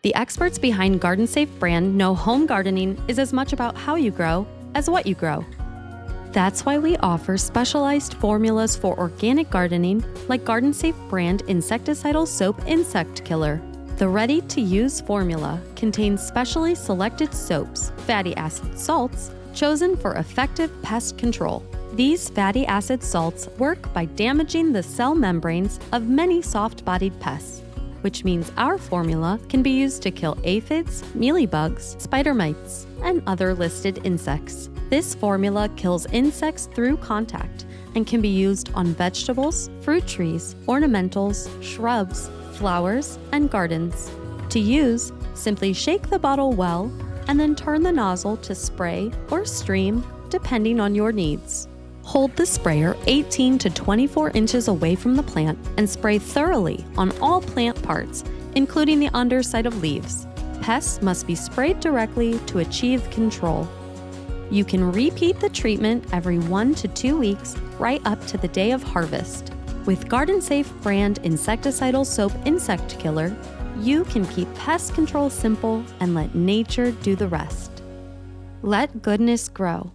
The experts behind Garden Safe brand know home gardening is as much about how you grow as what you grow. That's why we offer specialized formulas for organic gardening like Garden Safe brand Insecticidal Soap Insect Killer. The ready-to-use formula contains specially selected soaps, fatty acid salts, chosen for effective pest control. These fatty acid salts work by damaging the cell membranes of many soft-bodied pests, which means our formula can be used to kill aphids, mealybugs, spider mites, and other listed insects. This formula kills insects through contact and can be used on vegetables, fruit trees, ornamentals, shrubs, flowers, and gardens. To use, simply shake the bottle well and then turn the nozzle to spray or stream depending on your needs. Hold the sprayer 18 to 24 inches away from the plant and spray thoroughly on all plant parts, including the underside of leaves. Pests must be sprayed directly to achieve control. You can repeat the treatment every 1 to 2 weeks right up to the day of harvest. With Garden Safe brand Insecticidal Soap Insect Killer, you can keep pest control simple and let nature do the rest. Let goodness grow.